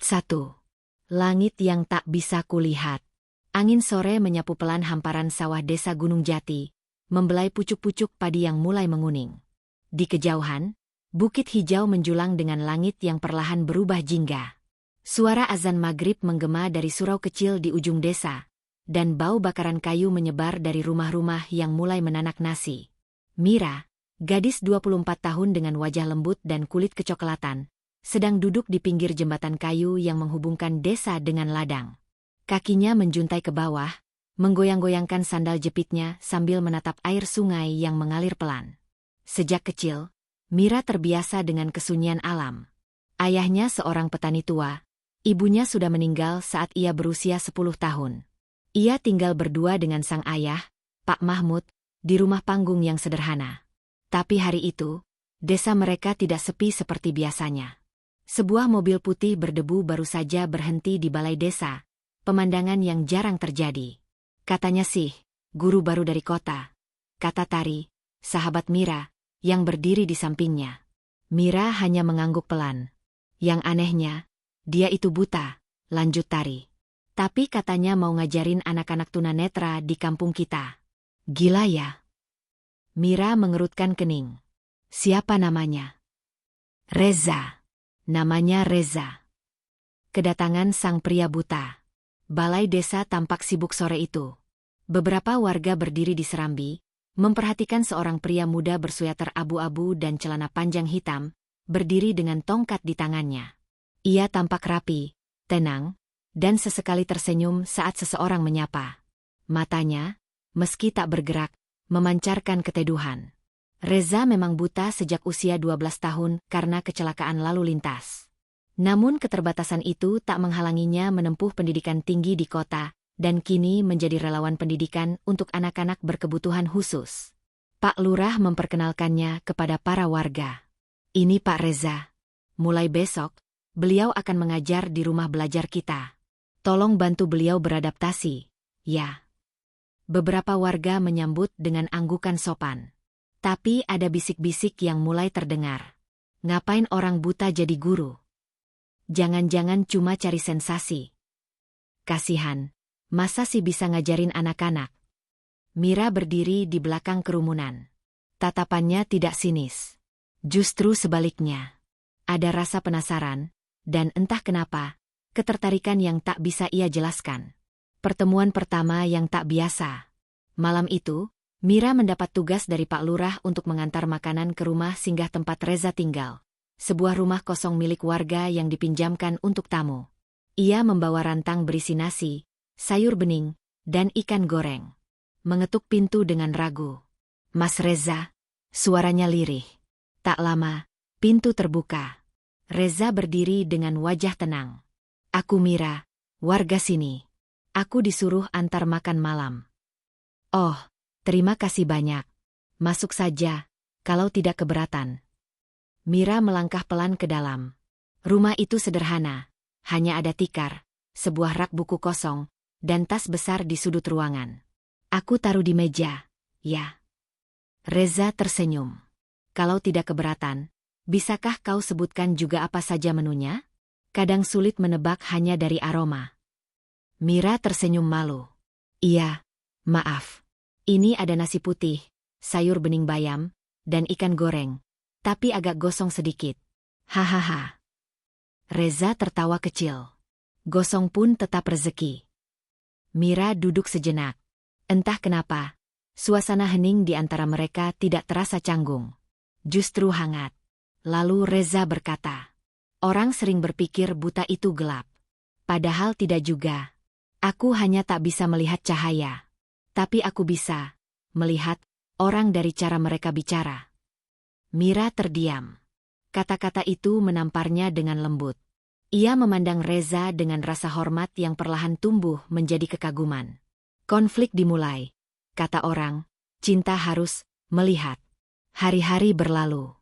Bab 1. Langit yang tak bisa kulihat. Angin sore menyapu pelan hamparan sawah desa Gunung Jati, membelai pucuk-pucuk padi yang mulai menguning. Di kejauhan, bukit hijau menjulang dengan langit yang perlahan berubah jingga. Suara azan maghrib menggema dari surau kecil di ujung desa, dan bau bakaran kayu menyebar dari rumah-rumah yang mulai menanak nasi. Mira, gadis 24 tahun dengan wajah lembut dan kulit kecoklatan, sedang duduk di pinggir jembatan kayu yang menghubungkan desa dengan ladang. Kakinya menjuntai ke bawah, menggoyang-goyangkan sandal jepitnya sambil menatap air sungai yang mengalir pelan. Sejak kecil, Mira terbiasa dengan kesunyian alam. Ayahnya seorang petani tua, ibunya sudah meninggal saat ia berusia 10 tahun. Ia tinggal berdua dengan sang ayah, Pak Mahmud, di rumah panggung yang sederhana. Tapi hari itu, desa mereka tidak sepi seperti biasanya. Sebuah mobil putih berdebu baru saja berhenti di balai desa, pemandangan yang jarang terjadi. Katanya sih, guru baru dari kota, kata Tari, sahabat Mira, yang berdiri di sampingnya. Mira hanya mengangguk pelan. Yang anehnya, dia itu buta, lanjut Tari. Tapi katanya mau ngajarin anak-anak tunanetra di kampung kita. Gila ya? Mira mengerutkan kening. Siapa namanya? Reza. Namanya Reza. Kedatangan sang pria buta. Balai desa tampak sibuk sore itu. Beberapa warga berdiri di serambi, memperhatikan seorang pria muda bersweater abu-abu dan celana panjang hitam, berdiri dengan tongkat di tangannya. Ia tampak rapi, tenang, dan sesekali tersenyum saat seseorang menyapa. Matanya, meski tak bergerak, memancarkan keteduhan. Reza memang buta sejak usia 12 tahun karena kecelakaan lalu lintas. Namun keterbatasan itu tak menghalanginya menempuh pendidikan tinggi di kota, dan kini menjadi relawan pendidikan untuk anak-anak berkebutuhan khusus. Pak Lurah memperkenalkannya kepada para warga. Ini Pak Reza. Mulai besok, beliau akan mengajar di rumah belajar kita. Tolong bantu beliau beradaptasi, ya. Beberapa warga menyambut dengan anggukan sopan. Tapi ada bisik-bisik yang mulai terdengar. Ngapain orang buta jadi guru? Jangan-jangan cuma cari sensasi. Kasihan, masa sih bisa ngajarin anak-anak? Mira berdiri di belakang kerumunan. Tatapannya tidak sinis. Justru sebaliknya. Ada rasa penasaran, dan entah kenapa, ketertarikan yang tak bisa ia jelaskan. Pertemuan pertama yang tak biasa. Malam itu, Mira mendapat tugas dari Pak Lurah untuk mengantar makanan ke rumah singgah tempat Reza tinggal. Sebuah rumah kosong milik warga yang dipinjamkan untuk tamu. Ia membawa rantang berisi nasi, sayur bening, dan ikan goreng. Mengetuk pintu dengan ragu. Mas Reza, suaranya lirih. Tak lama, pintu terbuka. Reza berdiri dengan wajah tenang. Aku Mira, warga sini. Aku disuruh antar makan malam. Oh, terima kasih banyak. Masuk saja, kalau tidak keberatan. Mira melangkah pelan ke dalam. Rumah itu sederhana, hanya ada tikar, sebuah rak buku kosong, dan tas besar di sudut ruangan. Aku taruh di meja, ya. Reza tersenyum. Kalau tidak keberatan, bisakah kau sebutkan juga apa saja menunya? Kadang sulit menebak hanya dari aroma. Mira tersenyum malu. Iya, maaf. Ini ada nasi putih, sayur bening bayam, dan ikan goreng, tapi agak gosong sedikit. Hahaha. Reza tertawa kecil. Gosong pun tetap rezeki. Mira duduk sejenak. Entah kenapa, suasana hening di antara mereka tidak terasa canggung. Justru hangat. Lalu Reza berkata, orang sering berpikir buta itu gelap. Padahal tidak juga. Aku hanya tak bisa melihat cahaya. Tapi aku bisa melihat orang dari cara mereka bicara. Mira terdiam. Kata-kata itu menamparnya dengan lembut. Ia memandang Reza dengan rasa hormat yang perlahan tumbuh menjadi kekaguman. Konflik dimulai. Kata orang, cinta harus melihat. Hari-hari berlalu.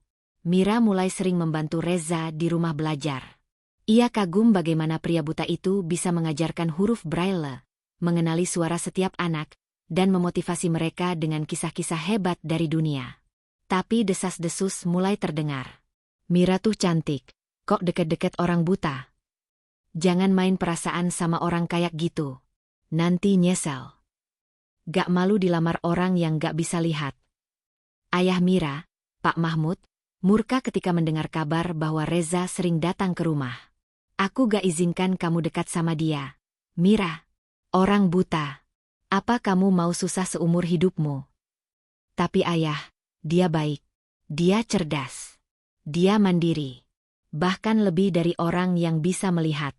Mira mulai sering membantu Reza di rumah belajar. Ia kagum bagaimana pria buta itu bisa mengajarkan huruf Braille, mengenali suara setiap anak, dan memotivasi mereka dengan kisah-kisah hebat dari dunia. Tapi desas-desus mulai terdengar. Mira tuh cantik, kok deket-deket orang buta? Jangan main perasaan sama orang kayak gitu. Nanti nyesel. Gak malu dilamar orang yang gak bisa lihat. Ayah Mira, Pak Mahmud, murka ketika mendengar kabar bahwa Reza sering datang ke rumah. Aku gak izinkan kamu dekat sama dia. Mira, orang buta. Apa kamu mau susah seumur hidupmu? Tapi ayah, dia baik. Dia cerdas. Dia mandiri. Bahkan lebih dari orang yang bisa melihat.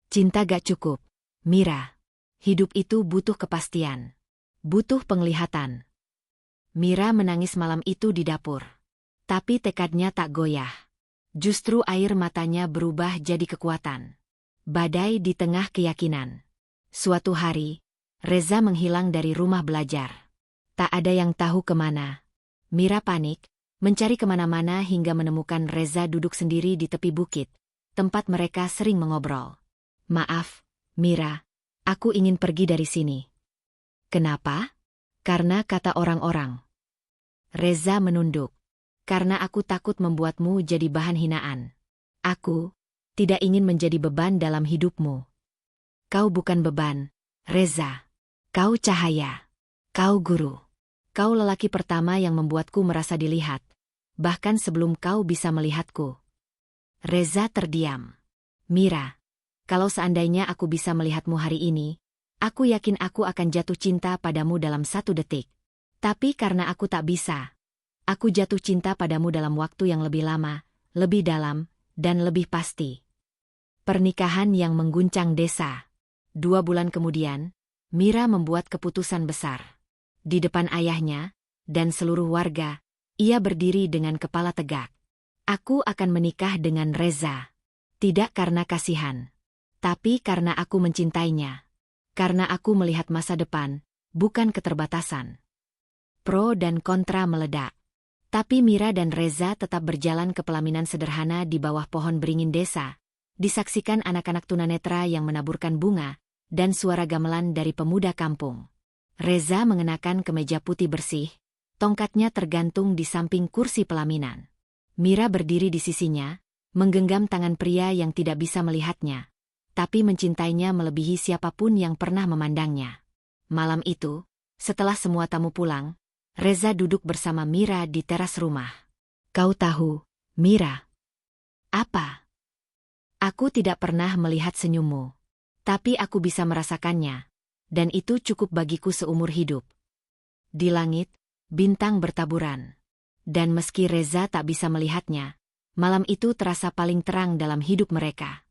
Cinta gak cukup, Mira. Hidup itu butuh kepastian. Butuh penglihatan. Mira menangis malam itu di dapur. Tapi tekadnya tak goyah. Justru air matanya berubah jadi kekuatan. Badai di tengah keyakinan. Suatu hari, Reza menghilang dari rumah belajar. Tak ada yang tahu kemana. Mira panik, mencari kemana-mana hingga menemukan Reza duduk sendiri di tepi bukit, tempat mereka sering mengobrol. Maaf, Mira, aku ingin pergi dari sini. Kenapa? Karena kata orang-orang. Reza menunduk. Karena aku takut membuatmu jadi bahan hinaan. Aku tidak ingin menjadi beban dalam hidupmu. Kau bukan beban, Reza. Kau cahaya. Kau guru. Kau lelaki pertama yang membuatku merasa dilihat. Bahkan sebelum kau bisa melihatku. Reza terdiam. Mira, kalau seandainya aku bisa melihatmu hari ini, aku yakin aku akan jatuh cinta padamu dalam 1 detik. Tapi karena aku tak bisa, aku jatuh cinta padamu dalam waktu yang lebih lama, lebih dalam, dan lebih pasti. Pernikahan yang mengguncang desa. 2 bulan kemudian, Mira membuat keputusan besar. Di depan ayahnya dan seluruh warga, ia berdiri dengan kepala tegak. Aku akan menikah dengan Reza. Tidak karena kasihan. Tapi karena aku mencintainya. Karena aku melihat masa depan, bukan keterbatasan. Pro dan kontra meledak. Tapi Mira dan Reza tetap berjalan ke pelaminan sederhana di bawah pohon beringin desa, disaksikan anak-anak tunanetra yang menaburkan bunga, dan suara gamelan dari pemuda kampung. Reza mengenakan kemeja putih bersih, tongkatnya tergantung di samping kursi pelaminan. Mira berdiri di sisinya, menggenggam tangan pria yang tidak bisa melihatnya, tapi mencintainya melebihi siapapun yang pernah memandangnya. Malam itu, setelah semua tamu pulang, Reza duduk bersama Mira di teras rumah. Kau tahu, Mira? Apa? Aku tidak pernah melihat senyummu. Tapi aku bisa merasakannya. Dan itu cukup bagiku seumur hidup. Di langit, bintang bertaburan. Dan meski Reza tak bisa melihatnya, malam itu terasa paling terang dalam hidup mereka.